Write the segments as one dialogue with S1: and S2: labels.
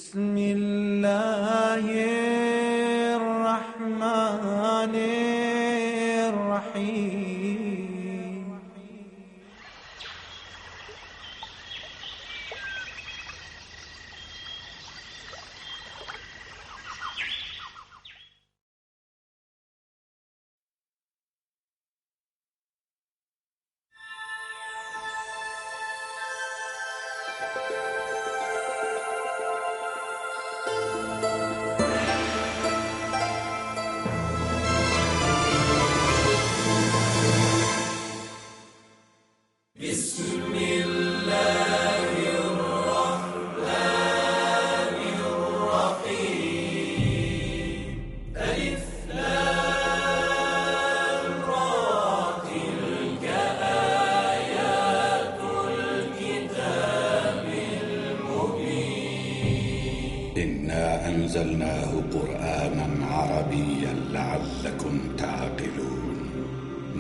S1: بسم الله الرحمن الرحيم.
S2: إنا أنزلناه قرآنا عربيا لعلكم تعقلون.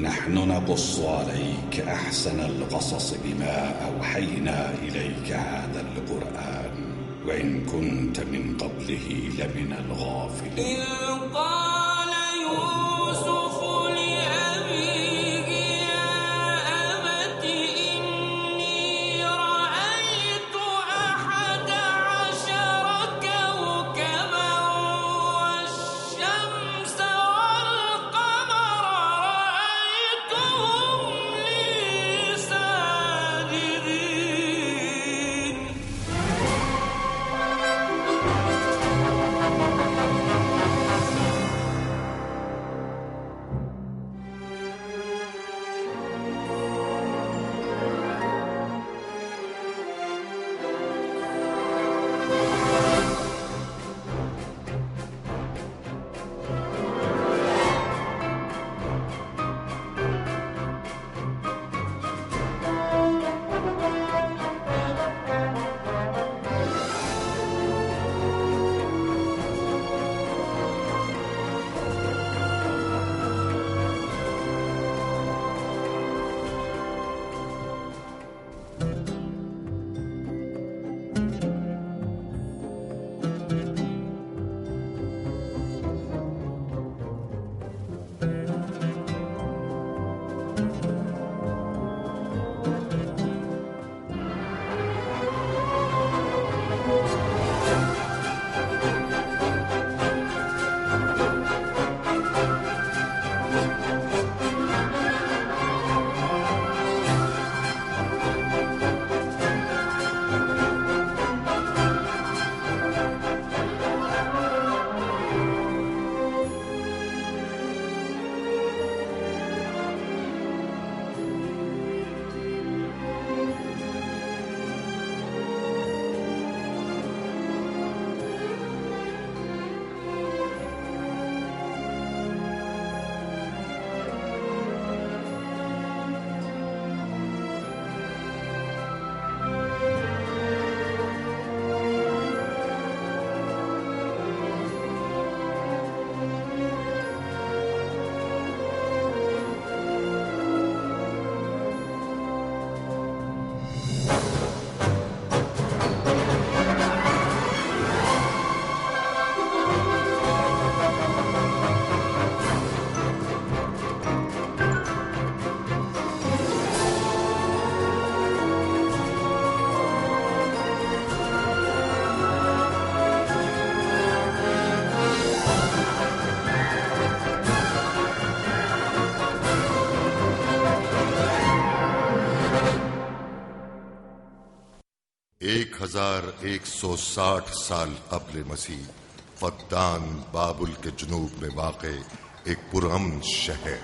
S2: نحن نقص عليك أحسن القصص بما أوحينا إليك هذا القرآن وإن كنت من قبله لمن الغافلين.
S3: ایک 1160 سال قبل مسیح فدان بابل کے جنوب میں واقع ایک پرامن شہر.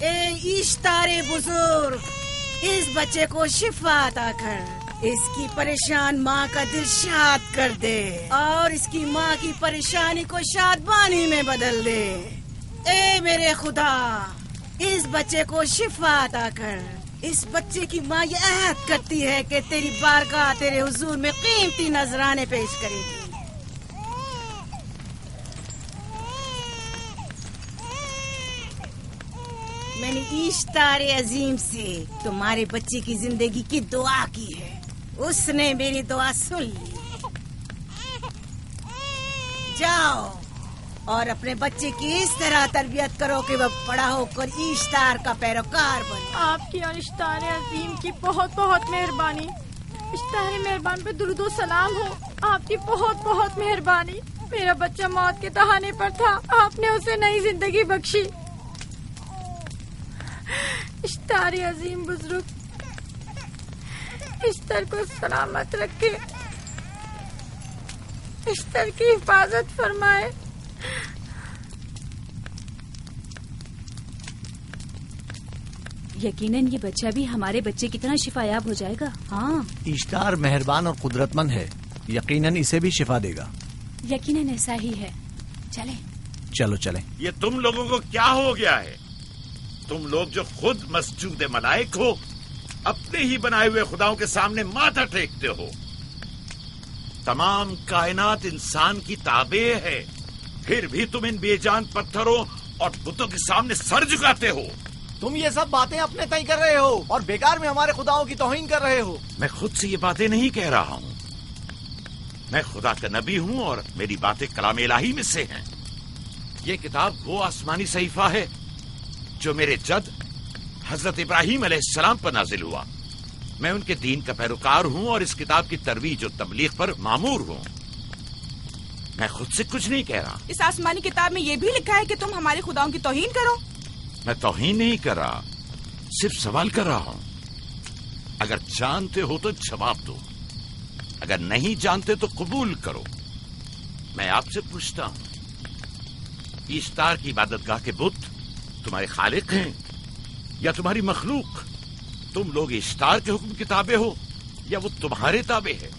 S4: اے اشتار بزرگ، اس بچے کو شفا عطا کر، اس کی پریشان ماں کا دل شاد کر دے اور اس کی ماں کی پریشانی کو شادمانی میں بدل دے۔ اے میرے خدا، اس بچے کو شفا عطا کر۔ اس بچے کی ماں یہ عہد کرتی ہے کہ تیری بارگاہ تیرے حضور میں قیمتی نذرانے پیش کرے گی۔ میں نے اشتار عظیم سے تمہارے بچے کی زندگی کی دعا کی ہے، اس نے میری دعا سن لی۔ جاؤ اور اپنے بچے کی اس طرح تربیت کرو کہ وہ بڑا ہو کر اشتار کا پیروکار بنے۔
S5: آپ کی اور اشتار عظیم کی بہت بہت مہربانی۔ اشتار مہربان پہ درود و سلام ہو، آپ کی بہت بہت مہربانی۔ میرا بچہ موت کے دہانے پر تھا، آپ نے اسے نئی زندگی بخشی۔ اشتار عظیم بزرگ اشتر کو سلامت رکھے، اشتر کی حفاظت فرمائے۔
S6: یقیناً یہ بچہ بھی ہمارے بچے کی طرح شفا یاب ہو جائے گا۔ ہاں،
S7: اشتار مہربان اور قدرت مند ہے، یقیناً اسے بھی شفا دے گا۔
S6: یقیناً ایسا ہی ہے۔ چلیں
S7: چلو چلیں۔
S8: یہ تم لوگوں کو کیا ہو گیا ہے؟ تم لوگ جو خود مسجود ملائک ہو، اپنے ہی بنائے ہوئے خداؤں کے سامنے ماتھا ٹیکتے ہو۔ تمام کائنات انسان کی تابع ہے، پھر بھی تم ان بے جان پتھروں اور بتوں کے سامنے سر جھکاتے ہو۔
S7: تم یہ سب باتیں اپنے تئیں کر رہے ہو اور بیکار میں ہمارے خداؤں کی توہین کر رہے ہو۔
S8: میں خود سے یہ باتیں نہیں کہہ رہا ہوں، میں خدا کا نبی ہوں اور میری باتیں کلام الہی میں سے ہیں۔ یہ کتاب وہ آسمانی صحیفہ ہے جو میرے جد حضرت ابراہیم علیہ السلام پر نازل ہوا۔ میں ان کے دین کا پیروکار ہوں اور اس کتاب کی ترویج و تبلیغ پر مامور ہوں۔ میں خود سے کچھ نہیں کہہ رہا۔
S9: اس آسمانی کتاب میں یہ بھی لکھا ہے کہ تم ہمارے خداؤں کی توہین کرو۔
S8: میں توہین نہیں کر رہا، صرف سوال کر رہا ہوں۔ اگر جانتے ہو تو جواب دو، اگر نہیں جانتے تو قبول کرو۔ میں آپ سے پوچھتا ہوں، اشتار کی عبادت گاہ کے بت تمہارے خالق ہیں یا تمہاری مخلوق؟ تم لوگ اشتار کے حکم کے تابع ہو یا وہ تمہارے تابع ہے؟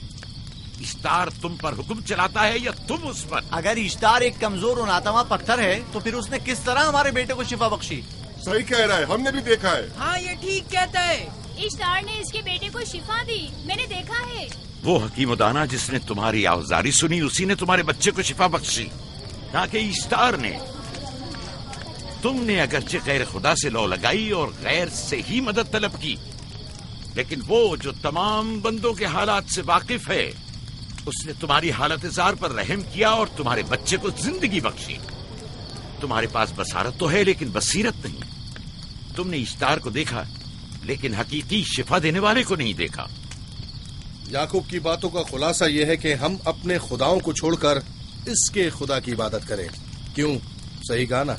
S8: اشتار تم پر حکم چلاتا ہے یا تم اس پر؟
S7: اگر اشتار ایک کمزور اور ناتواں پتھر ہے تو پھر اس نے کس طرح ہمارے بیٹے کو شفا بخشی؟
S10: صحیح کہہ رہا ہے، ہم نے بھی دیکھا ہے۔
S9: ہاں یہ ٹھیک کہتا ہے،
S11: اشتار نے اس کے بیٹے کو شفا دی، میں نے دیکھا ہے۔
S8: وہ حکیم و دانا جس نے تمہاری آوازاری سنی اسی نے تمہارے بچے کو شفا بخشی، نہ کہ اشتار نے۔ تم نے اگرچہ غیر خدا سے لو لگائی اور غیر سے ہی مدد طلب کی، لیکن وہ جو تمام بندوں کے حالات سے واقف ہے اس نے تمہاری حالت زار پر رحم کیا اور تمہارے بچے کو زندگی بخشی۔ تمہارے پاس بصارت تو ہے لیکن بصیرت نہیں۔ تم نے اشتار کو دیکھا لیکن حقیقی شفا دینے والے کو نہیں دیکھا۔
S10: یعقوب کی باتوں کا خلاصہ یہ ہے کہ ہم اپنے خداؤں کو چھوڑ کر اس کے خدا کی عبادت کریں۔ کیوں؟ صحیح کہا نا؟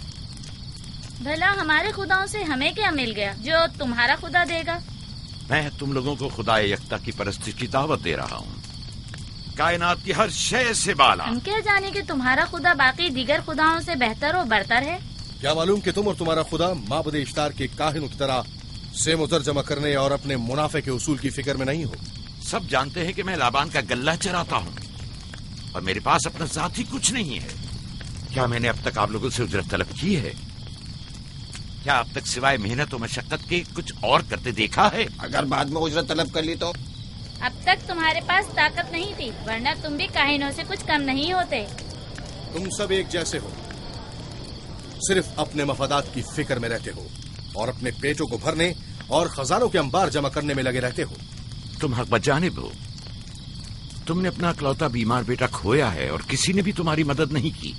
S11: بھلا ہمارے خداؤں سے ہمیں کیا مل گیا جو تمہارا خدا دے گا؟
S8: میں تم لوگوں کو خدا یکتا کی پرستش کی دعوت دے رہا ہوں، کائنات کی ہر شے سے بالا۔
S11: ہم کیا جانے کہ تمہارا خدا باقی دیگر خداؤں سے بہتر و برتر ہے؟
S10: کیا معلوم کہ تم اور تمہارا خدا معبد اشتار کے کاہنوں کی طرح سیم و زر جمع کرنے اور اپنے منافع کے اصول کی فکر میں نہیں ہو؟
S8: سب جانتے ہیں کہ میں لابان کا گلہ چراتا ہوں اور میرے پاس اپنا ذاتی کچھ نہیں ہے۔ کیا میں نے اب تک آپ لوگوں سے اجرت طلب کی ہے؟ کیا اب تک سوائے محنت و مشقت کے کچھ اور کرتے دیکھا ہے؟
S12: اگر بعد میں اجرت طلب کر لی تو؟
S11: اب تک تمہارے پاس طاقت نہیں تھی، ورنہ تم بھی کاہنوں سے کچھ کم نہیں ہوتے۔
S10: تم سب ایک جیسے ہو، صرف اپنے مفادات کی فکر میں رہتے ہو اور اپنے پیٹوں کو بھرنے اور خزانوں کے انبار جمع کرنے میں لگے رہتے ہو۔
S8: تم حق بجانب ہو۔ تم نے اپنا اکلوتا بیمار بیٹا کھویا ہے اور کسی نے بھی تمہاری مدد نہیں کی،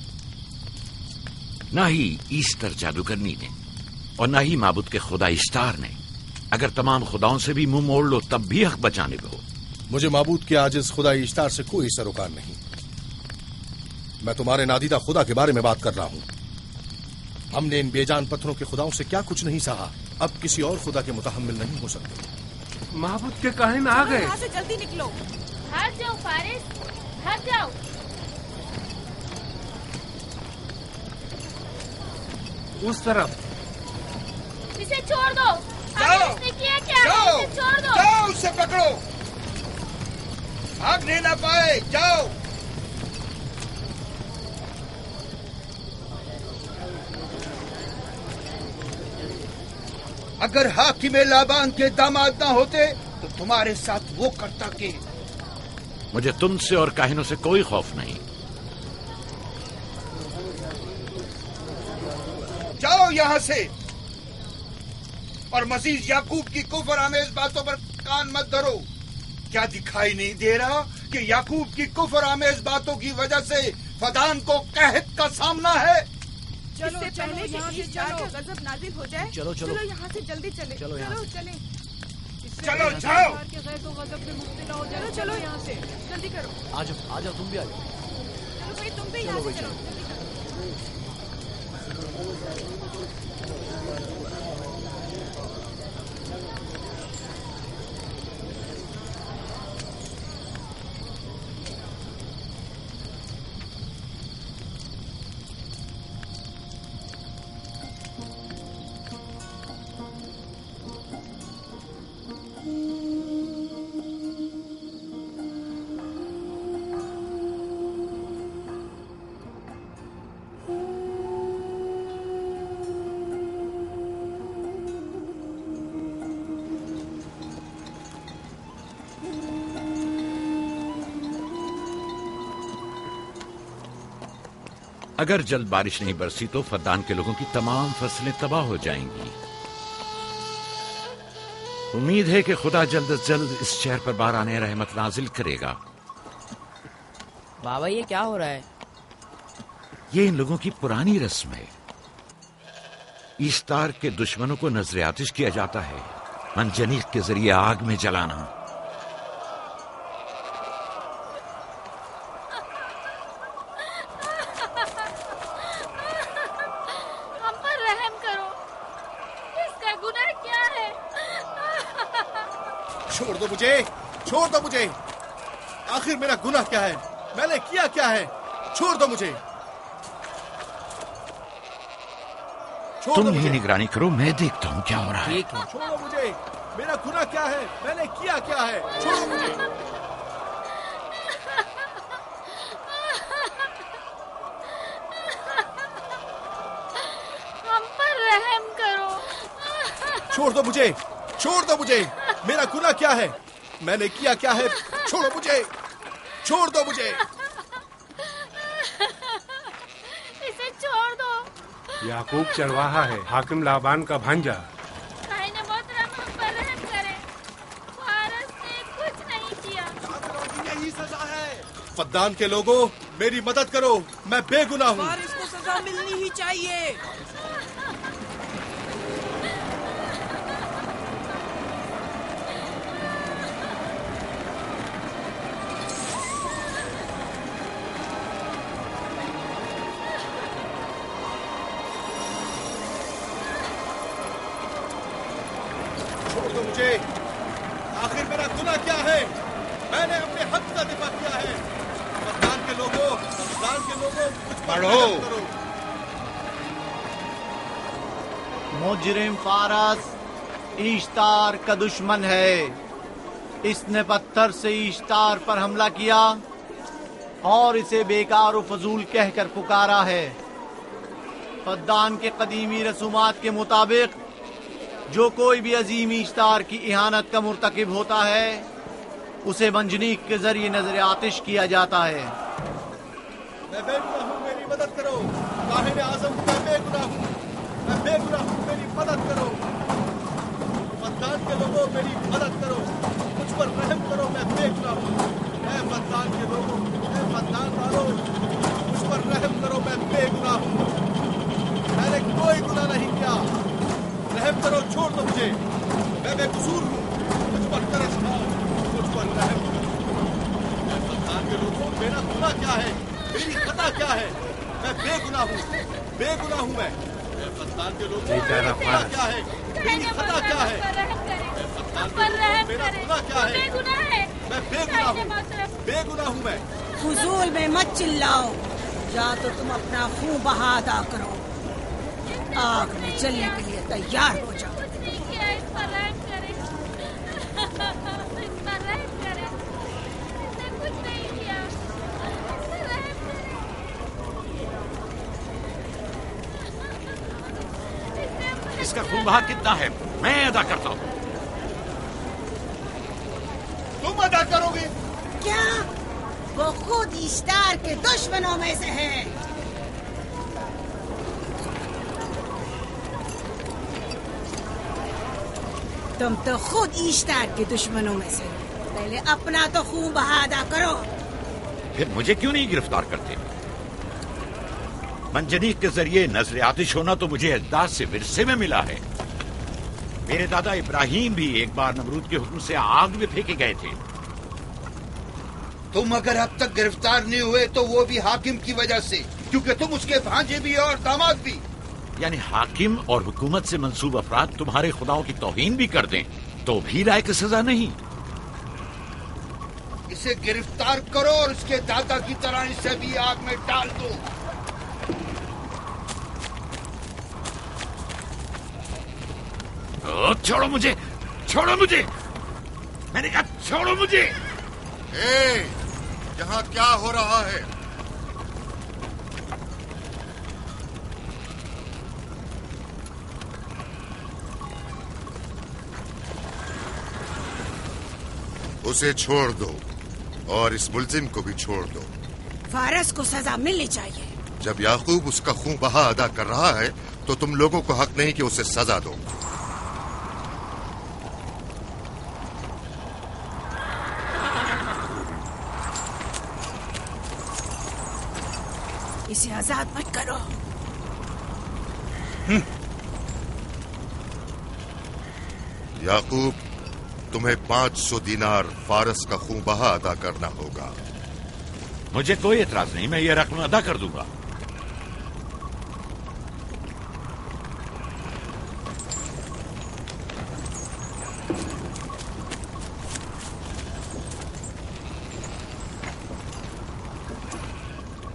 S8: نہ ہی ایسٹر جادوگرنی نے اور نہ ہی معبود کے خدا اشتار نے۔ اگر تمام خداؤں سے بھی منہ موڑ لو تب بھی حق بجانب ہو۔
S10: مجھے معبود کے عاجز خدا اشتار سے کوئی سروکار نہیں۔ میں تمہارے نادیدہ خدا کے بارے میں بات کر رہا ہوں۔ ہم نے ان بے جان پتھروں کے خداؤں سے کیا کچھ نہیں سہا، اب کسی اور خدا کے متحمل نہیں ہو سکتے۔
S1: معبود کے کاہن آ گئے۔
S9: یہاں سے جلدی نکلو۔
S11: بھاگ جاؤ فارس، بھاگ جاؤ۔
S1: اس طرف
S11: اس इसे छोड़ दो।
S13: जाओ,
S11: इसने किया क्या?
S13: जाओ,
S11: इसे छोड़ दो।
S13: जाओ, उसे पकड़ो, भागने ना पाए। जाओ। अगर हाकिम लाबान के दामाद ना होते तो तुम्हारे साथ वो करता के।
S8: मुझे तुमसे और काहिनों से कोई खौफ नहीं।
S13: जाओ यहाँ से, और मजीद याकूब की कुफर आमेज बातों पर कान मत धरो। क्या दिखाई नहीं दे रहा कि याकूब की कुफर आमेज बातों की वजह से फदान को कहत का सामना है?
S9: चलो पहले कि ईश्तार का गजब नाजिल हो जाए।
S7: चलो चलो
S9: चलो यहाँ से जल्दी चले।
S7: चलो यहाँ से।
S9: चले।
S13: चलो जाओ।
S9: चलो चलो यहाँ से जल्दी करो।
S7: आ जाओ तुम भी आ जाओ।
S9: चलो भाई तुम भी यहाँ से चलो।
S8: अगर जल्द बारिश नहीं बरसी तो फद्दान के लोगों की तमाम फसलें तबाह हो जाएंगी। उम्मीद है कि खुदा जल्द से जल्द इस शहर पर बाराने रहमत नाजिल करेगा।
S14: बाबा ये क्या हो रहा है?
S8: ये इन लोगों की पुरानी रस्म है। ईस्तार के दुश्मनों को नजर आतिश किया जाता है, मंजनीक के जरिए आग में जलाना।
S10: छोड़ दो मुझे। आखिर मेरा गुनाह क्या है? मैंने किया क्या है? छोड़ दो मुझे।
S8: तुम ही निगरानी करो, मैं देखता हूँ क्या हो रहा है।
S10: छोड़ो मुझे। मेरा गुनाह क्या है? मैंने किया क्या है? छोड़ो मुझे।
S11: हम पर रहम करो।
S10: छोड़ दो मुझे। छोड़ दो मुझे। मेरा गुनाह क्या है? मैंने किया क्या है? छोड़ो मुझे। छोड़ दो मुझे।
S11: इसे छोड़ दो।
S15: याकूब चरवाहा है, हाकिम लाबान का भांजा।
S11: काहिन मोहतरम हम पर रहम करें। फारस ने कुछ नहीं किया।
S10: यही सजा है। फद्दान के लोगों, मेरी मदद करो, मैं बेगुनाह हूँ।
S9: फारिस को सजा मिलनी ही चाहिए।
S10: आखिर मेरा गुनाह क्या है? मैंने अपने हक का दिफा किया है। फद्दान के लोगों, मुझ पर रहम करो।
S7: मुजरिम फारस ईश्तार का दुश्मन है। इसने पत्थर से ईश्तार पर हमला किया और इसे बेकार और फजूल कहकर पुकारा है। फद्दान के कदीमी रसूमात के मुताबिक जो कोई भी अजीम ईश्तार की इहानत का मुर्तकिब होता है उसे मंजनीक के जरिए नजर आतिश किया जाता है।
S10: मैं बेगुनाह हूँ, मेरी मदद करो। काहिन आज़म, मैं बेगुनाह हूँ, मैं बेगुनाह हूँ, मेरी मदद करो। फद्दान के लोगों, मेरी मदद करो, मुझ पर रहम करो, मैं बेगुनाह हूँ। ऐ फद्दान के लोगों, ऐ फद्दान वालों, मुझ पर रहम करो, मैं बेगुनाह हूँ। मैंने कोई गुनाह नहीं किया, रहम करो, छोड़ दो मुझे। मैं बेकसूर हूँ, मुझ पर तरस खाओ, मुझ पर रहम करो। ऐ फद्दान के लोगों, मेरा गुनाह क्या है? मेरी खता क्या है? मैं बेगुनाह हूँ, बेगुनाह हूँ मैं। फद्दान के लोगों, मेरा गुनाह क्या है? मेरी खता क्या है? फद्दान के लोगों, मेरा गुनाह क्या है? मैं बेगुनाह हूँ, बेगुनाह हूँ मैं।
S4: फजूल में मत चिल्लाओ, या तो तुम अपना खून बहा अदा करो। आग में जलने के लिए तैयार हो जाओ।
S8: اس کا خون بہا کتنا ہے میں ادا کرتا ہوں.
S13: تم ادا کرو گے؟
S4: کیا وہ خود اشتار کے دشمنوں میں سے ہے. تم تو خود اشتار کے دشمنوں میں سے. پہلے اپنا تو خون بہا ادا کرو.
S8: پھر مجھے کیوں نہیں گرفتار کرتے؟ منجنیق کے ذریعے نظر آتش ہونا تو مجھے اجداد سے ورثے میں ملا ہے. میرے دادا ابراہیم بھی ایک بار نمرود کے حکم سے آگ میں پھینکے گئے تھے.
S13: تم اگر اب تک گرفتار نہیں ہوئے تو وہ بھی حاکم کی وجہ سے، کیونکہ تم اس کے بھانجے بھی اور داماد بھی.
S8: یعنی حاکم اور حکومت سے منسوب افراد تمہارے خداؤں کی توہین بھی کر دیں تو بھی لائق سزا نہیں؟
S13: اسے گرفتار کرو اور اس کے دادا کی طرح اسے بھی آگ میں ڈال دو.
S8: چھوڑو مجھے، چھوڑو مجھے، میں نے کہا چھوڑو مجھے.
S3: یہاں کیا ہو رہا ہے؟ اسے چھوڑ دو اور اس ملزم کو بھی چھوڑ دو.
S4: فارس کو سزا ملنی چاہیے.
S3: جب یعقوب اس کا خون بہا ادا کر رہا ہے تو تم لوگوں کو حق نہیں کہ اسے سزا دو.
S4: اسے آزاد مت کرو.
S3: یعقوب تمہیں 500 دینار فارس کا خون بہا ادا کرنا ہوگا.
S8: مجھے کوئی اعتراض نہیں، میں یہ رقم ادا کر دوں گا.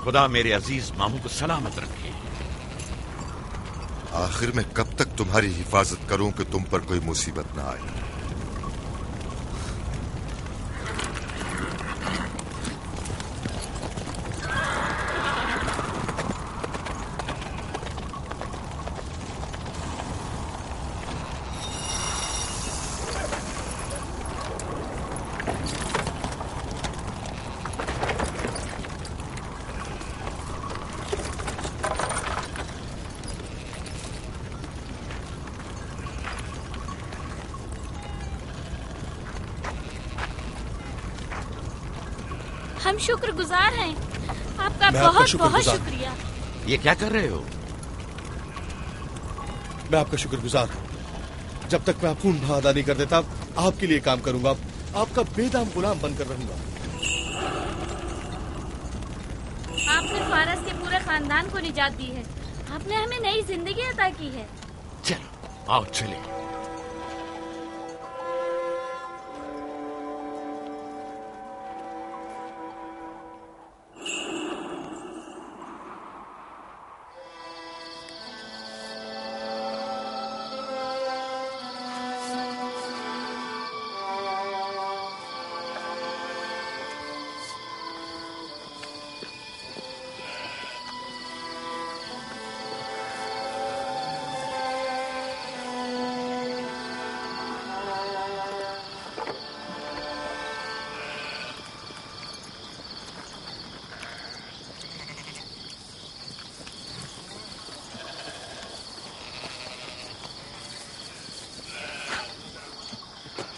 S8: خدا میرے عزیز ماموں کو سلامت رکھے.
S3: آخر میں کب تک تمہاری حفاظت کروں کہ تم پر کوئی مصیبت نہ آئے؟
S11: ہم شکر گزار ہیں آپ کا بہت بہت شکریہ.
S8: یہ کیا کر رہے ہو؟
S10: میں آپ کا شکر گزار ہوں. جب تک میں خون بہا ادا نہیں کر دیتا آپ کے لیے کام کروں گا. آپ کا بے دام غلام بن کر رہوں گا.
S11: آپ نے فارس کے پورے خاندان کو نجات دی ہے. آپ نے ہمیں نئی زندگی عطا کی ہے.
S8: چلو آؤ چلے.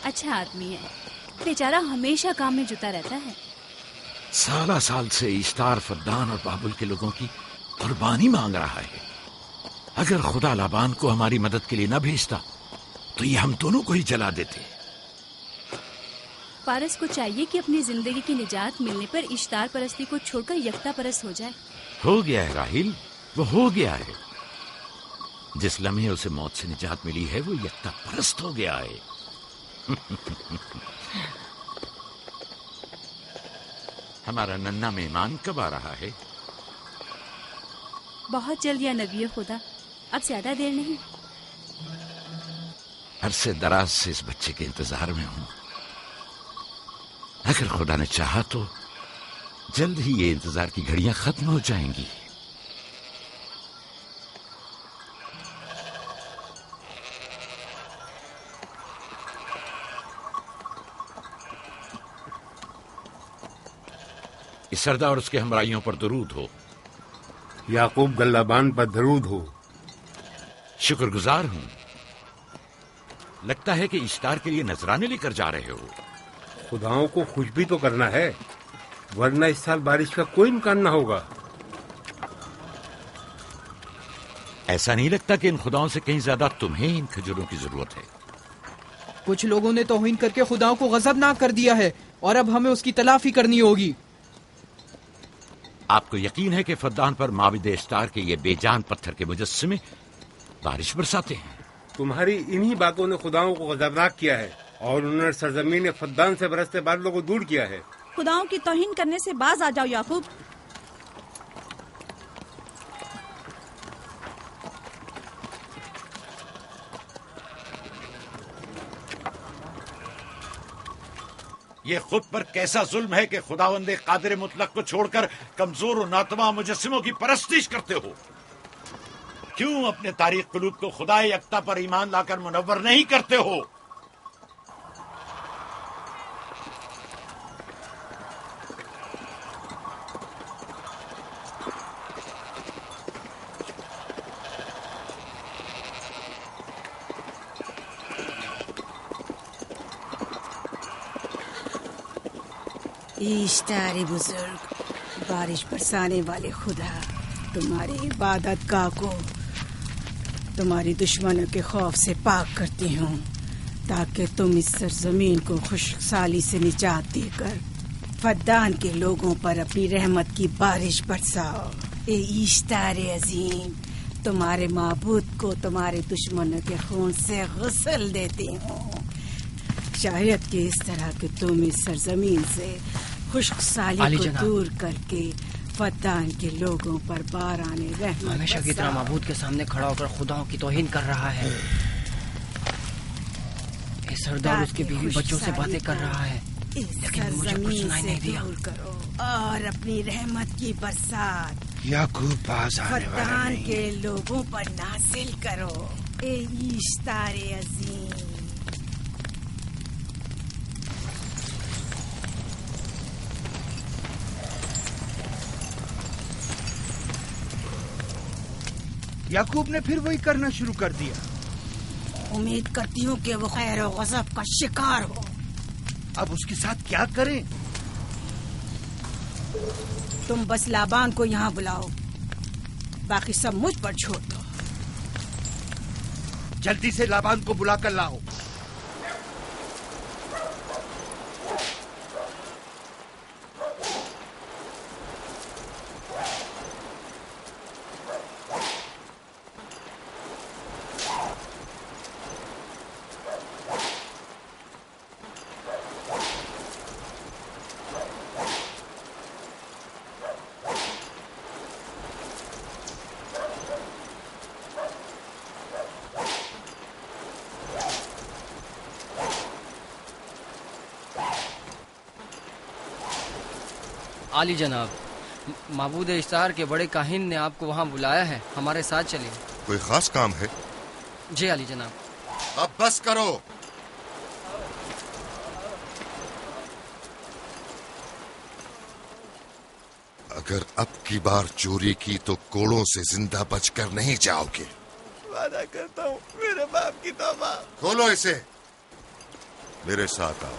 S6: اچھا آدمی ہے، بیچارہ ہمیشہ کام میں جتا رہتا ہے.
S8: سالہ سال سے اشتار فدان اور بابل کے لوگوں کی قربانی مانگ رہا ہے. اگر خدا لابان کو ہماری مدد کے لیے نہ بھیجتا تو یہ ہم دونوں کو ہی جلا دیتے.
S6: فارس کو چاہیے کہ اپنی زندگی کی نجات ملنے پر اشتار پرستی کو چھوڑ کر یکتا پرست ہو جائے.
S8: ہو گیا ہے راہیل، وہ ہو گیا ہے. جس لمحے اسے موت سے نجات ملی ہے وہ یکتا پرست ہو گیا ہے. ہمارا ننھا مہمان کب آ رہا ہے؟
S6: بہت جلد یا نبی خدا، اب زیادہ دیر نہیں.
S8: عرصے دراز سے اس بچے کے انتظار میں ہوں. اگر خدا نے چاہا تو جلد ہی یہ انتظار کی گھڑیاں ختم ہو جائیں گی. इसरदा और उसके हमराइयों पर दरूद हो।
S15: याकूब गल्लाबान पर दरूद हो।
S8: शुक्रगुजार हूं। लगता है कि इश्तार के लिए नजराने लेकर जा रहे हो।
S15: खुदाओं को खुश भी तो करना है, वरना इस साल बारिश का कोई इम्कान न होगा।
S8: ऐसा नहीं लगता कि इन खुदाओं से कहीं ज्यादा तुम्हें इन खजूरों की जरूरत है?
S14: कुछ लोगों ने तौहीन करके खुदाओं को गजबनाक कर दिया है और अब हमें उसकी तलाफी करनी होगी।
S8: आपको यकीन है कि फद्दान पर माबिद इश्तार के ये बेजान पत्थर के मुजस्समे बारिश बरसाते हैं?
S15: तुम्हारी इन्हीं बातों ने खुदाओं को गजबनाक किया है और उन्होंने सरजमीन फद्दान से बरसते बादलों को दूर किया है।
S16: खुदाओं की तौहीन करने से बाज आ जाओ याकूब।
S8: ये खुद पर कैसा जुल्म है कि खुदावंदे कादिर मुतलक को छोड़कर कमजोर और नातवा मुजस्सिमों की परस्तिश करते हो। क्यों अपने तारीख कुलूब को खुदाए यकता पर ईमान लाकर मुनव्वर नहीं करते हो?
S4: इश्तार बुजुर्ग, बारिश बरसाने वाले खुदा, तुम्हारी इबादत गाह को तुम्हारी दुश्मनों के खौफ से पाक करती हूँ, ताकि तुम इस सरजमीन को खुशहाली से निजात देकर फद्दान के लोगों पर अपनी रहमत की बारिश बरसाओ। ए इश्तार अजीम, तुम्हारे माबूद को तुम्हारे दुश्मनों के खून से गुस्ल देती हूँ। शायद कि इस तरह कि तुम इस सरजमीन से खुशहाली को दूर करके फद्दान के लोगों पर बाराने रहमत
S17: हमेशा की तरह माबूद के सामने खड़ा होकर खुदाओं की तौहीन कर रहा है। सरदार उसके बीवी बच्चों से बातें कर रहा है, लेकिन मुझे कुछ सुनाई नहीं दिया।
S4: करो और अपनी रहमत की बरसात
S13: याकूब पास आने वाला
S4: फद्दान
S13: नहीं।
S4: के लोगों पर नासिल करो। ए इश्तार अजीम,
S13: याकूब ने फिर वही करना शुरू कर दिया।
S4: उम्मीद करती हूँ कि वो खैर और गज़ब का शिकार हो।
S13: अब उसके साथ क्या करें?
S4: तुम बस लाबान को यहाँ बुलाओ, बाकी सब मुझ पर छोड़ दो।
S13: जल्दी से लाबान को बुला कर लाओ।
S17: आली जनाब, माबूद इश्तार के बड़े काहिन ने आपको वहाँ बुलाया है, हमारे साथ चलिए।
S3: कोई खास काम है?
S17: जी आली जनाब।
S3: अब बस करो। अगर अब की बार चोरी की तो कोड़ों से जिंदा बचकर नहीं जाओगे।
S13: वादा करता हूँ, मेरे बाप की तौबा।
S3: खोलो इसे, मेरे साथ आओ।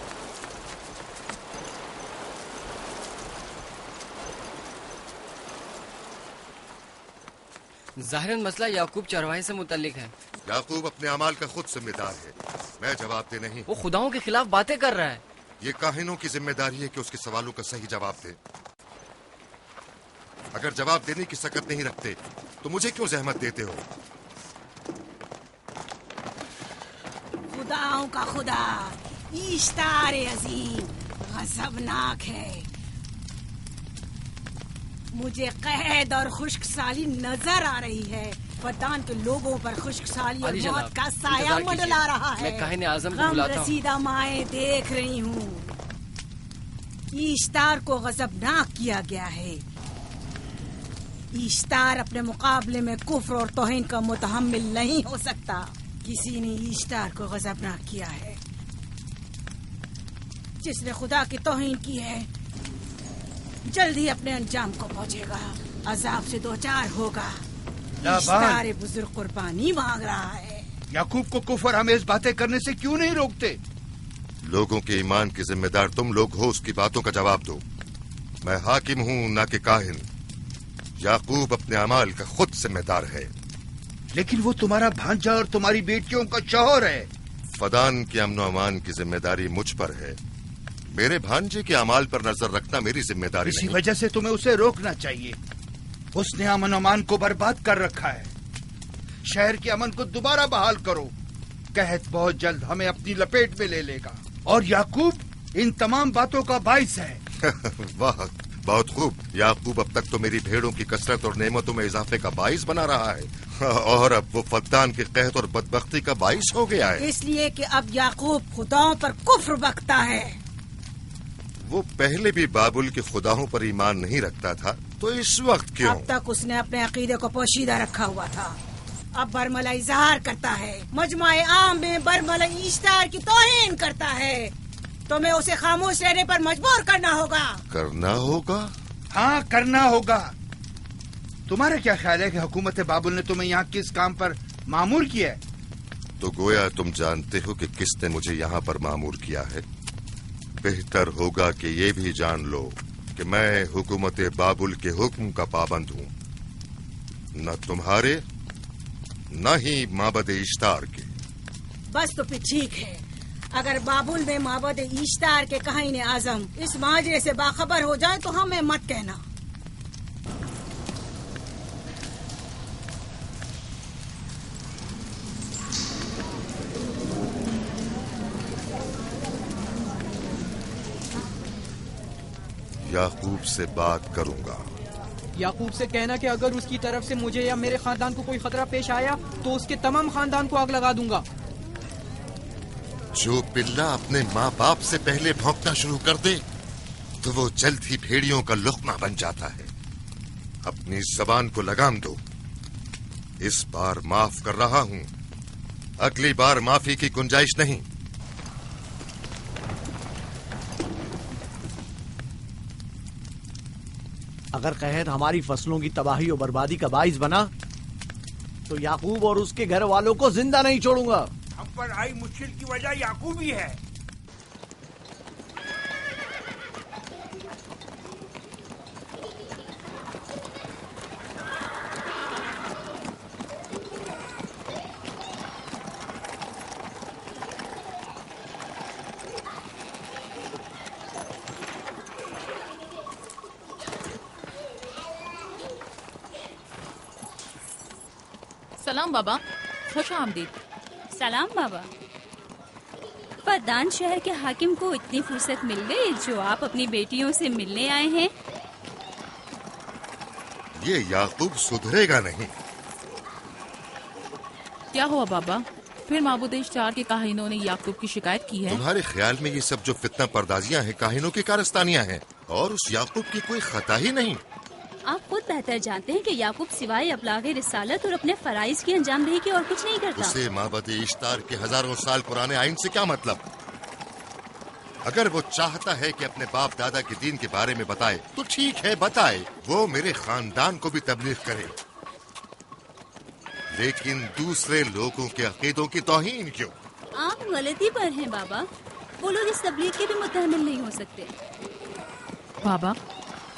S17: जाहिरन मसला याकूब चरवाहे से मुतल्लिक है।
S3: याकूब अपने अमाल का खुद जिम्मेदार है, मैं जवाब दे नहीं।
S17: वो खुदाओं के खिलाफ बातें कर रहा है।
S3: ये काहिनों की जिम्मेदारी है कि उसके सवालों का सही जवाब दे। अगर जवाब देने की सकत नहीं रखते तो मुझे क्यों जहमत देते हो?
S4: खुदाओं का खुदा इश्तार अजीम गज़बनाक है। मुझे कैद और खुशहाली नजर आ रही है। फद्दान के लोगों पर खुशहाली और मौत का साया मंडला रहा है।
S17: मैं काहिन आज़म को
S4: गम
S17: बुलाता हूं।
S4: रसीदा माएं देख रही हूँ। इश्तार को गज़बनाक किया गया है। इश्तार अपने मुकाबले में कुफ्र और तौहीन का मुतहम्मिल नहीं हो सकता। किसी ने इश्तार को गज़बनाक किया है। जिसने खुदा की तौहीन की है जल्दी अपने अंजाम को पहुंचेगा, अजाब से दो चार होगा।
S13: लाबान।
S4: इश्तार बुजुर्ग कुर्बानी मांग रहा है।
S13: याकूब को कुफर आमेज बातें करने से क्यों नहीं रोकते?
S3: लोगों के ईमान की जिम्मेदार तुम लोग हो, उसकी बातों का जवाब दो। मैं हाकिम हूँ ना कि काहिन। याकूब अपने अमाल का खुद जिम्मेदार है।
S13: लेकिन वो तुम्हारा भांजा और तुम्हारी बेटियों का शौहर है।
S3: फदान के अमन अमान की जिम्मेदारी मुझ पर है। मेरे भांजे के अमाल पर नजर रखना मेरी जिम्मेदारी
S13: इसी
S3: नहीं।
S13: वजह से तुम्हें उसे रोकना चाहिए। उसने अमन अमान को बर्बाद कर रखा है। शहर के अमन को दोबारा बहाल करो। कहत बहुत जल्द हमें अपनी लपेट में ले लेगा और याकूब इन तमाम बातों का बाइस है।
S3: वाह, बहुत खूब। याकूब अब तक तो मेरी भेड़ों की कसरत और नेमतों में इजाफे का बाइस बना रहा है और अब वो फद्दान के कहत और बदबख्ती का बाइस हो गया है।
S4: इसलिए कि अब याकूब खुदाओं पर कुफ्र बकता है।
S3: वो पहले भी बाबुल के खुदाओं पर ईमान नहीं रखता था, तो इस वक्त क्यों?
S4: अब तक उसने अपने अकीदे को पोशीदा रखा हुआ था, अब बरमला इजहार करता है, मजमाए आम में बरमला इश्तार की तौहीन करता है। तुम्हें उसे खामोश रहने पर मजबूर करना होगा।
S3: करना होगा?
S13: हाँ, करना होगा। तुम्हारा क्या ख्याल है कि हुकूमत बाबुल ने तुम्हें यहाँ किस काम पर मामूर किया है?
S3: तो गोया तुम जानते हो कि किसने मुझे यहाँ पर मामूर किया है। बेहतर होगा कि ये भी जान लो कि मैं हुकूमत बाबुल के हुक्म का पाबंद हूँ, न तुम्हारे न ही माबद इश्तार के।
S4: बस तो फिर ठीक है। अगर बाबुल ने माबद इश्तार के काहिन आजम इस माजरे से बाखबर हो जाए तो हमें मत कहना।
S3: याकूब से बात करूंगा।
S14: याकूब से कहना कि अगर उसकी तरफ से मुझे या मेरे खानदान को कोई खतरा पेश आया तो उसके तमाम खानदान को आग लगा दूंगा।
S3: जो पिल्ला अपने माँ बाप से पहले भौंकना शुरू कर दे तो वो जल्द ही भेड़ियों का लुक़मा बन जाता है। अपनी जबान को लगाम दो। इस बार माफ कर रहा हूँ, अगली बार माफी की गुंजाइश नहीं।
S7: अगर कहत हमारी फसलों की तबाही और बर्बादी का बाइस बना तो याकूब और उसके घर वालों को जिंदा नहीं छोड़ूंगा।
S13: हम पर आई मुश्किल की वजह याकूब ही है।
S18: सलाम बाबा, खुश आमदीद।
S6: सलाम बाबा। फद्दान शहर के हाकिम को इतनी फुर्सत मिल गई जो आप अपनी बेटियों से मिलने आए हैं।
S3: ये याकूब सुधरेगा नहीं।
S18: क्या हुआ बाबा? फिर माबूद इश्तार के काहिनों ने याकूब की शिकायत की है?
S3: तुम्हारे ख्याल में ये सब जो फितना पर्दाजियां हैं काहिनों की कारस्तानियां हैं और उस याकूब की कोई खता ही नहीं।
S6: आप खुद बेहतर जानते हैं कि याकूब सिवाय अबलागे रिसालत और अपने फराइज की अंजामदही के और कुछ नहीं करता।
S3: उसे माबद इश्तार के हजारों साल पुराने आइन से क्या मतलब? अगर वो चाहता है कि अपने बाप दादा के दीन के बारे में बताए तो ठीक है, बताए। वो मेरे खानदान को भी तबलीग करे, लेकिन दूसरे लोगों के अकीदों की तौहीन क्यों?
S6: आप गलती पर हैं बाबा। वो लोग इस तबलीग के भी मुतहम्मिल नहीं हो सकते।
S18: बाबा,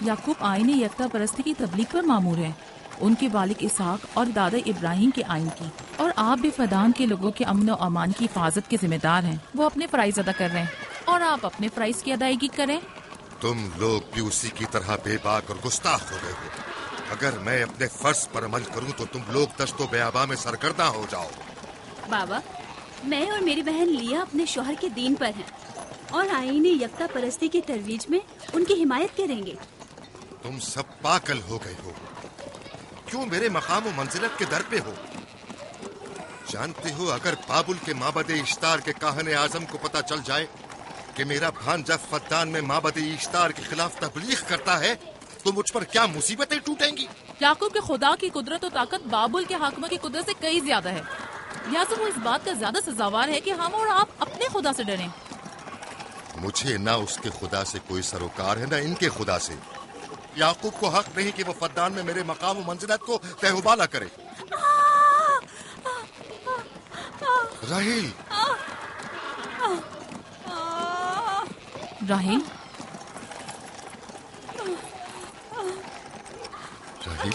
S18: याकूब आईने यकता परस्ती की तबलीग पर मामूर है, उनके वालिद इसहाक और दादा इब्राहिम के आइन की। और आप भी फदान के लोगों के अमन और अमान की हिफाजत के जिम्मेदार हैं। वो अपने फराइज अदा कर रहे हैं और आप अपने फराइज की अदायगी करें।
S3: तुम लोग भी उसी की तरह बेबाक और गुस्ताख हो गए हो। अगर मैं अपने फर्ज पर अमल करूं तो तुम लोग दस्तो बेआबा में सरगर्दा हो जाओ।
S6: बाबा, मैं और मेरी बहन लिया अपने शौहर के दीन पर हैं और आईने यकता परस्ती की तरवीज में उनकी हिमायत करेंगे।
S3: तुम सब पागल हो गए हो। क्यों मेरे मकाम और मंजिलत के दर पे हो? जानते हो, अगर बाबुल के माबद इश्तार के काहने आजम को पता चल जाए कि मेरा भांजा फद्दान में माबद इश्तार के खिलाफ तबलीग करता है तो मुझ पर क्या मुसीबतें टूटेंगी।
S18: याकूब के खुदा की कुदरत और ताकत बाबुल के हाकिम की कुदरत से कई ज्यादा है। या तो वो इस बात का ज्यादा सजावार है कि हम और आप अपने खुदा से डरें।
S3: मुझे ना उसके खुदा से कोई सरोकार है ना इनके खुदा से। याकूब को हक नहीं कि वो फद्दान में मेरे मकाम व मंजिलत को तहबाला करे। राहिल,
S18: राहिल,
S3: राहिल,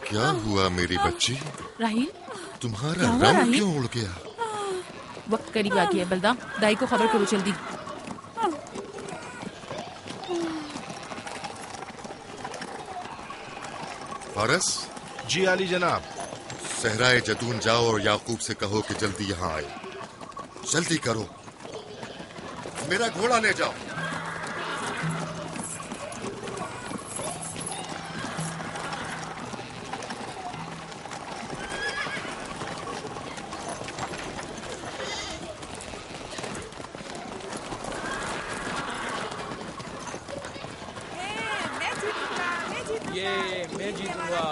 S3: क्या हुआ मेरी बच्ची?
S18: राहिल,
S3: तुम्हारा
S18: क्या हुआ,
S3: रंग
S18: राहिल?
S3: क्यों उड़ गया?
S18: वक्त करीब आ गया है बलदा, दाई को खबर करो जल्दी।
S3: फारस,
S10: जी आली जनाब।
S3: सहराए जदून जाओ और याकूब से कहो कि जल्दी यहाँ आए। जल्दी करो, मेरा घोड़ा ले जाओ।
S14: मैं जीतूंगा,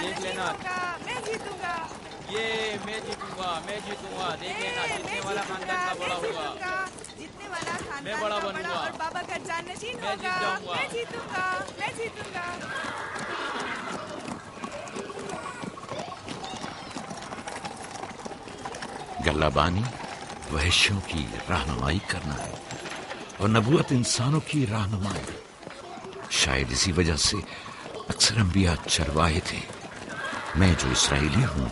S14: देख लेना।
S9: मैं जीतूंगा,
S14: ये मैं जीतूंगा, देख लेना। जीतने वाला खानदान का बड़ा होगा,
S9: जीतने वाला खानदान
S14: मैं बड़ा
S9: का
S14: बनूंगा।
S9: और बाबा का जाननशीन
S14: मैं जीत
S9: होगा।
S14: जाऊंगा।
S9: मैं जीतूंगा, मैं जीतूंगा।
S8: गल्लाबानी वहशियों की रहनुमाई करना है और नबूवत इंसानों की रहनुमाई। शायद इसी वजह से अक्सर अंबिया चरवाहे थे। मैं जो इसराइली हूँ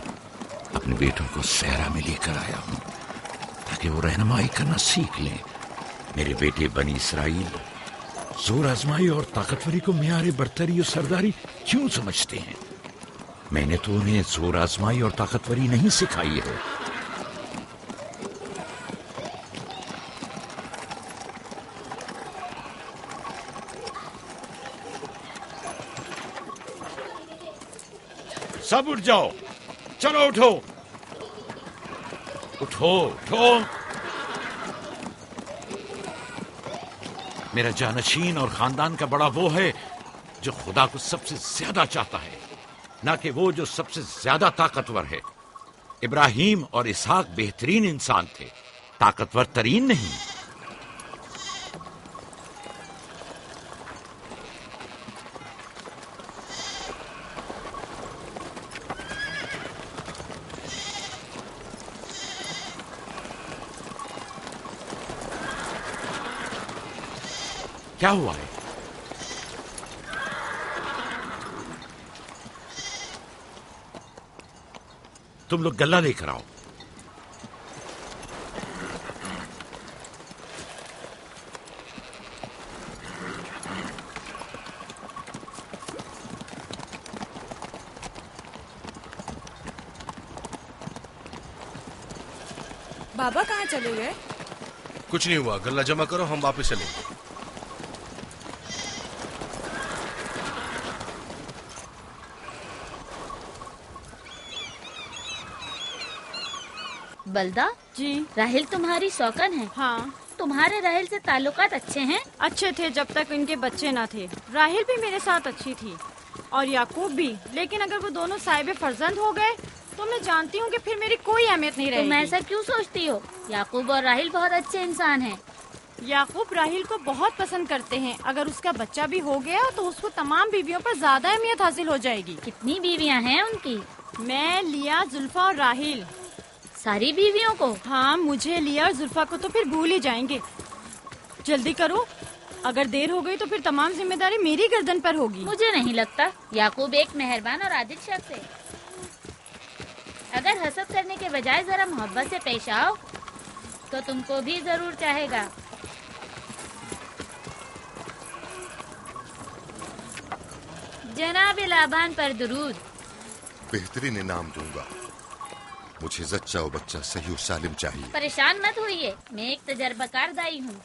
S8: अपने बेटों को सहरा में लेकर आया हूँ ताकि वो रहनुमाई करना सीख लें। मेरे बेटे बनी इसराइल जोर आजमाई और ताकतवरी को मियारे बरतरी और सरदारी क्यों समझते हैं? मैंने तो उन्हें जोर आजमाई और ताकतवरी नहीं सिखाई है। सब उठ जाओ, चलो उठो, उठो, उठो। मेरा जानशीन और खानदान का बड़ा वो है जो खुदा को सबसे ज्यादा चाहता है, ना कि वो जो सबसे ज्यादा ताकतवर है। इब्राहिम और इसहाक बेहतरीन इंसान थे, ताकतवर तरीन नहीं। क्या हुआ है? तुम लोग गल्ला लेकर आओ।
S9: बाबा कहाँ चले गए?
S10: कुछ नहीं हुआ, गल्ला जमा करो, हम वापस चलेंगे।
S11: बलदा
S5: जी,
S11: राहिल तुम्हारी सौकन है।
S5: हाँ,
S11: तुम्हारे राहिल से ताल्लुकात अच्छे हैं?
S5: अच्छे थे जब तक इनके बच्चे ना थे। राहिल भी मेरे साथ अच्छी थी और याकूब भी, लेकिन अगर वो दोनों साहिब फर्जंद हो गए तो मैं जानती हूँ कि फिर मेरी कोई अहमियत नहीं रहेगी।
S11: तुम ऐसा क्यों सोचती हो? याकूब और राहिल बहुत अच्छे इंसान हैं।
S5: याकूब राहिल को बहुत पसंद करते हैं। अगर उसका बच्चा भी हो गया तो उसको तमाम बीवियों पर ज्यादा अहमियत हासिल हो जाएगी।
S11: कितनी बीवियाँ हैं उनकी?
S5: मैं, लिया, जुल्फा और राहिल।
S11: सारी बीवियों को?
S5: हाँ, मुझे, लिया और जुल्फा को तो फिर भूल ही जाएंगे। जल्दी करो, अगर देर हो गई तो फिर तमाम जिम्मेदारी मेरी गर्दन पर होगी।
S11: मुझे नहीं लगता। याकूब एक मेहरबान और आदिल शख्स है। अगर हसद करने के बजाय जरा मोहब्बत से पेश आओ तो तुमको भी जरूर चाहेगा। जनाब लाबान पर दुरूद।
S3: बेहतरीन इनाम दूंगा। मुझे जच्चा और बच्चा सही और सालिम चाहिए।
S11: परेशान मत होइए, मैं एक तजर्बाकार दाई हूँ।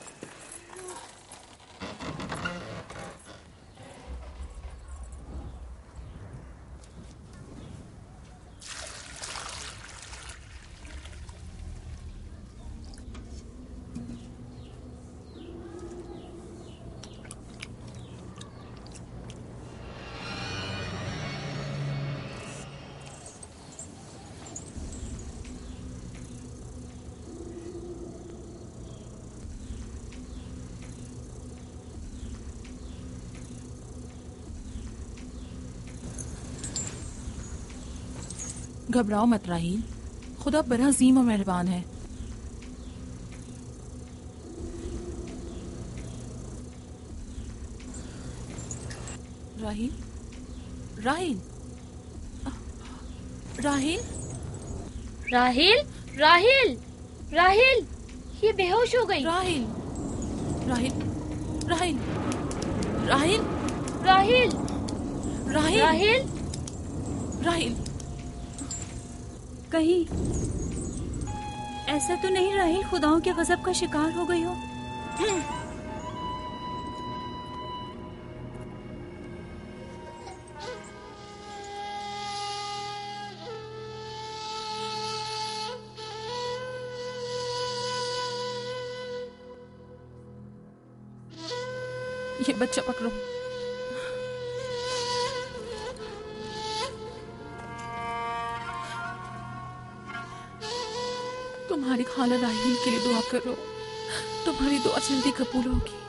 S18: घबराओ मत राहील, खुदा बड़ा अजीम और मेहरबान है। राहील, राहील, राहील,
S11: राहील, राहील, राहील, ये बेहोश हो गई।
S18: राहील, राहील, राहील, राहील,
S11: राहील,
S18: राहील,
S11: राहील,
S18: राहील,
S6: कहीं ऐसा तो नहीं राहील खुदाओं के गजब का शिकार हो गई हो?
S18: ये बच्चा पकड़ो। तुम्हारी खाला राहील के लिए दुआ करो, तुम्हारी दुआ जल्दी कबूल होगी।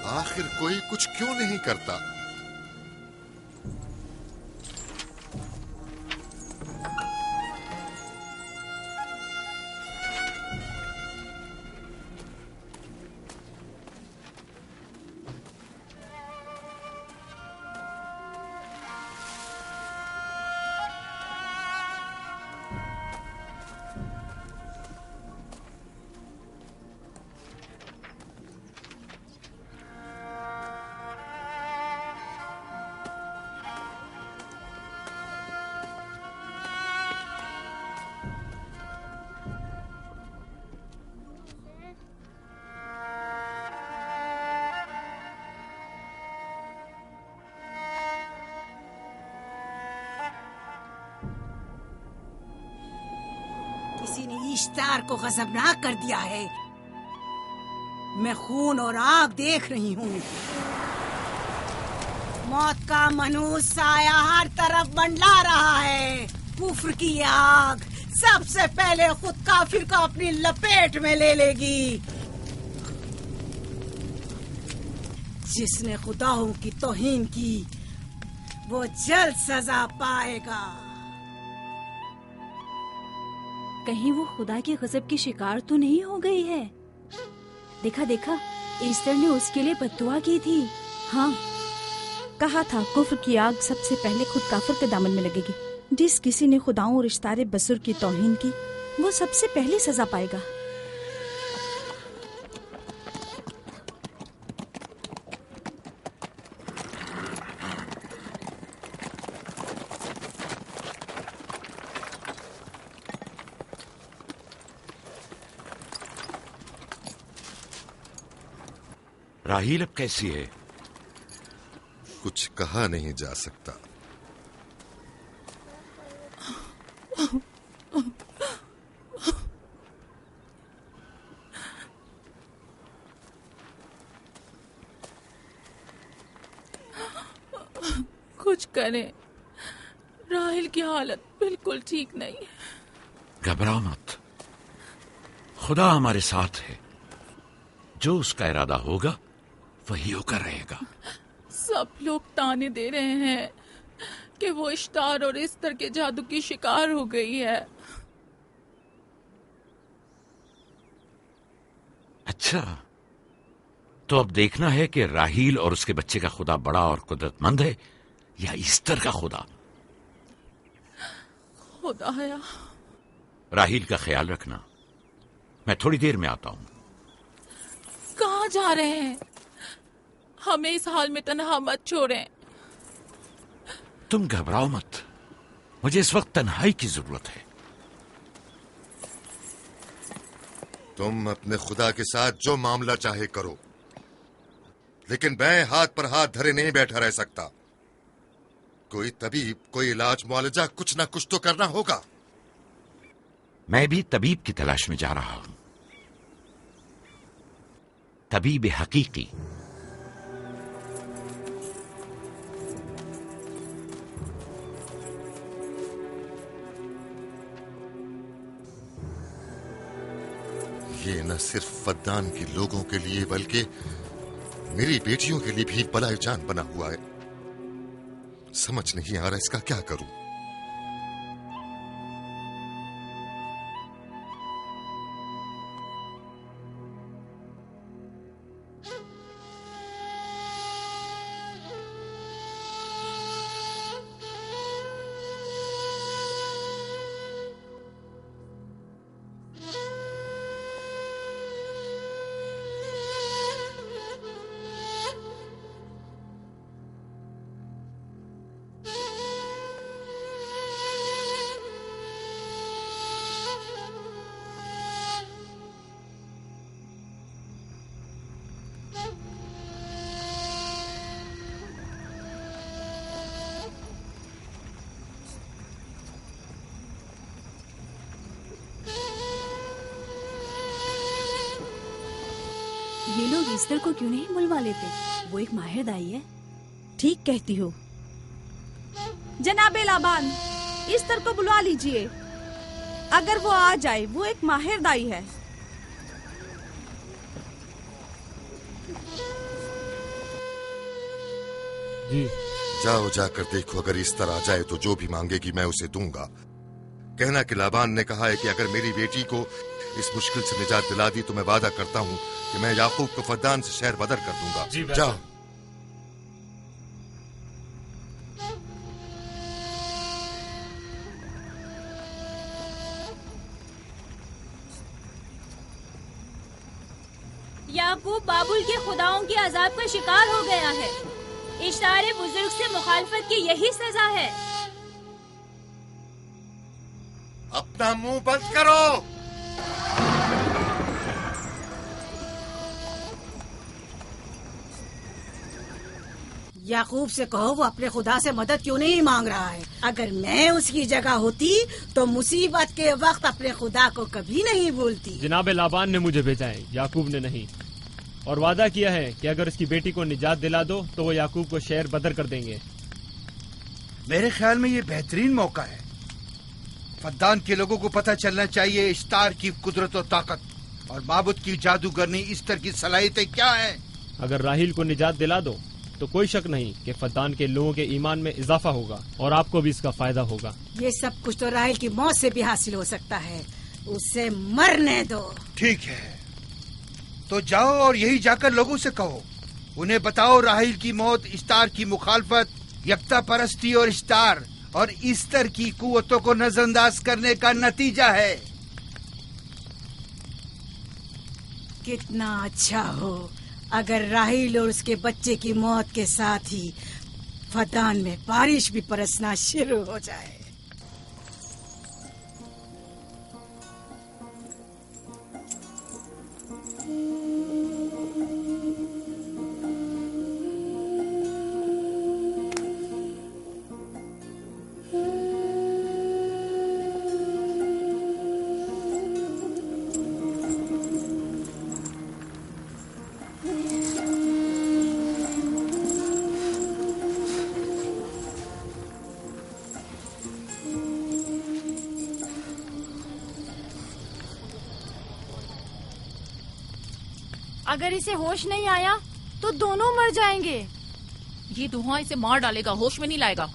S3: आखिर कोई कुछ क्यों नहीं करता?
S4: किसी ने इश्तार को गजबनाक कर दिया है। मैं खून और आग देख रही हूँ। मौत का मनहूस साया हर तरफ मंडला रहा है। कुफ्र की आग सबसे पहले खुद काफिर को अपनी लपेट में ले लेगी। जिसने खुदाओं की तौहीन की वो जल्द सजा पाएगा।
S6: कहीं वो खुदा के गजब की शिकार तो नहीं हो गई है? देखा देखा, ईस्टर ने उसके लिए बद्दुआ की थी।
S16: हाँ, कहा था कुफ्र की आग सबसे पहले खुद काफिर के दामन में लगेगी। जिस किसी ने खुदाओं और इश्तारे बसुर की तौहीन की वो सबसे पहले सजा पाएगा।
S8: राहील अब कैसी है?
S3: कुछ कहा नहीं जा सकता।
S18: कुछ करें, राहील की हालत बिल्कुल ठीक नहीं है।
S8: घबराओ मत, खुदा हमारे साथ है। जो उसका इरादा होगा वही होकर रहेगा।
S18: सब लोग ताने दे रहे हैं कि वो इश्तार और इस्तर के जादू की शिकार हो गई है।
S8: अच्छा, तो अब देखना है कि राहील और उसके बच्चे का खुदा बड़ा और कुदरतमंद है या ईस्टर का खुदा।
S18: खुदाया,
S8: राहील का ख्याल रखना। मैं थोड़ी देर में आता हूं।
S18: कहाँ जा रहे हैं? हमें इस हाल में तन्हा मत छोड़ें।
S8: तुम घबराओ मत, मुझे इस वक्त तन्हाई की जरूरत है।
S3: तुम अपने खुदा के साथ जो मामला चाहे करो, लेकिन मैं हाथ पर हाथ धरे नहीं बैठा रह सकता। कोई तबीब, कोई इलाज मुआलजा, कुछ ना कुछ तो करना होगा।
S8: मैं भी तबीब की तलाश में जा रहा हूं। तबीब हकीकी।
S3: یہ نہ صرف فدان کے لوگوں کے لیے بلکہ میری بیٹیوں کے لیے بھی بلائے جان بنا ہوا ہے. سمجھ نہیں آ رہا اس کا کیا کروں.
S6: یہ لوگ ایسٹر کو کیوں نہیں بلوا لیتے؟ وہ ایک ماہر دائی ہے.
S16: ٹھیک کہتی ہو. جناب لابان، ایسٹر کو بلوا لیجئے. اگر وہ آ جائے، وہ ایک ماہر دائی ہے.
S3: جی جاؤ، جا کر دیکھو. اگر ایسٹر آ جائے تو جو بھی مانگے گی میں اسے دوں گا. کہنا کہ لابان نے کہا ہے کہ اگر میری بیٹی کو اس مشکل سے نجات دلا دی تو میں وعدہ کرتا ہوں کہ میں یعقوب کو فدان سے شہر بدر کر دوں گا. جاؤ.
S6: یعقوب بابل کے خداؤں کے عذاب کا شکار ہو گیا ہے. اشتار بزرگ سے مخالفت کی یہی سزا ہے.
S3: اپنا منہ بند کرو.
S4: یعقوب سے کہو وہ اپنے خدا سے مدد کیوں نہیں مانگ رہا ہے. اگر میں اس کی جگہ ہوتی تو مصیبت کے وقت اپنے خدا کو کبھی نہیں بھولتی.
S19: جناب لابان نے مجھے بھیجا ہے، یعقوب نے نہیں، اور وعدہ کیا ہے کہ اگر اس کی بیٹی کو نجات دلا دو تو وہ یعقوب کو شہر بدر کر دیں گے.
S13: میرے خیال میں یہ بہترین موقع ہے. فدان کے لوگوں کو پتہ چلنا چاہیے اشتار کی قدرت و طاقت اور معبود کی جادوگرنی ایسٹر کی صلاحیتیں کیا ہیں.
S19: اگر راہیل کو نجات دلا دو تو کوئی شک نہیں کہ فدان کے لوگوں کے ایمان میں اضافہ ہوگا اور آپ کو بھی اس کا فائدہ ہوگا.
S4: یہ سب کچھ تو راہیل کی موت سے بھی حاصل ہو سکتا ہے. اسے مرنے دو.
S13: ٹھیک ہے تو جاؤ اور یہی جا کر لوگوں سے کہو. انہیں بتاؤ راہیل کی موت اشتار کی مخالفت، یکتا پرستی اور اشتار اور ایسٹر کی قوتوں کو نظر انداز کرنے کا نتیجہ ہے.
S4: کتنا اچھا ہو اگر راہیل اور اس کے بچے کی موت کے ساتھ ہی فدان میں بارش بھی برسنا شروع ہو جائے.
S5: اگر اسے ہوش نہیں آیا تو دونوں مر جائیں گے.
S18: یہ دھواں اسے مار ڈالے گا، ہوش میں نہیں لائے گا.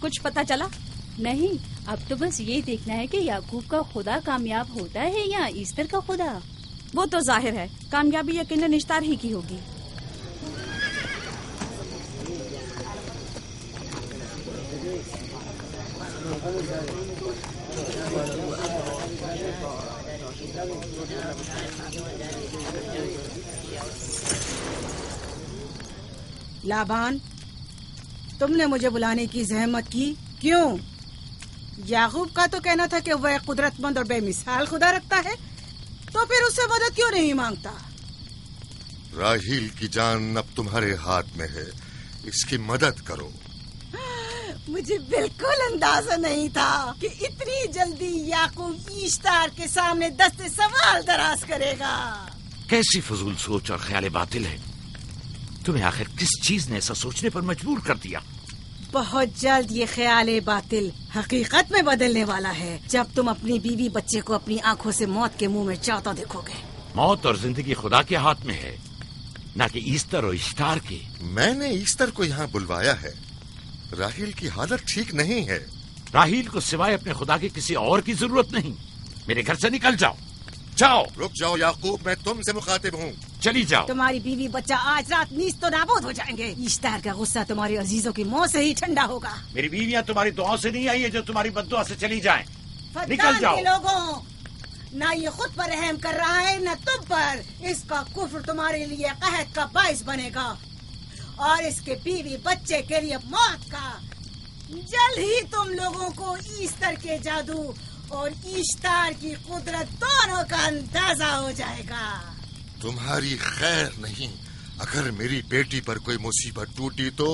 S6: کچھ پتا چلا؟ نہیں، اب تو بس یہ دیکھنا ہے کہ یعقوب کا خدا کامیاب ہوتا ہے یا ایسٹر کا خدا.
S16: وہ تو ظاہر ہے کامیابی یقیناً اشتار ہی کی ہوگی.
S4: لابان، تم نے مجھے بلانے کی زحمت کی کیوں؟ याकूब का तो कहना था कि वह कुदरतमंद और बेमिसाल खुदा रखता है, तो फिर उससे मदद क्यों नहीं मांगता?
S3: राहील की जान अब तुम्हारे हाथ में है, इसकी मदद करो।
S4: मुझे बिल्कुल अंदाजा नहीं था कि इतनी जल्दी याकूब ईश्तार के सामने दस्ते सवाल दराज करेगा।
S8: कैसी फजूल सोच और ख्याल बातिल है। तुम्हें आखिर किस चीज ने ऐसा सोचने पर मजबूर कर दिया?
S4: बहुत जल्द ये ख्याल बातिल हकीकत में बदलने वाला है, जब तुम अपनी बीवी बच्चे को अपनी आंखों से मौत के मुंह में चाहता देखोगे।
S8: मौत और जिंदगी खुदा के हाथ में है, न कि ईस्टर और इश्तार की।
S3: मैंने ईस्टर को यहाँ बुलवाया है। राहील की हालत ठीक नहीं है।
S8: राहील को सिवाय अपने खुदा के किसी और की जरूरत नहीं। मेरे घर से निकल जाओ। जाओ।
S3: रुक जाओ याकूब, मैं तुमसे मुखातिब हूँ।
S8: चली जाओ।
S4: तुम्हारी बीवी बच्चा आज रात नीज तो नाबूद हो जाएंगे। ईश्तार का गुस्सा तुम्हारे अजीजों की मौत से ही ठंडा होगा।
S8: मेरी बीवियाँ तुम्हारी दुआओं से नहीं आई है जो तुम्हारी बद्दुआ से चली जाएं। निकल जाओ।
S4: के लोगों, न ये खुद पर रहम कर रहा है न तुम पर। इसका कुफ्र तुम्हारे लिए कहत का बाइस बनेगा और इसके बीवी बच्चे के लिए मौत का। जल्द ही तुम लोगों को ईस्टर के जादू और ईश्तार की कुदरत दोनों का अंदाजा हो जाएगा।
S3: तुम्हारी खैर नहीं। अगर मेरी बेटी पर कोई मुसीबत टूटी तो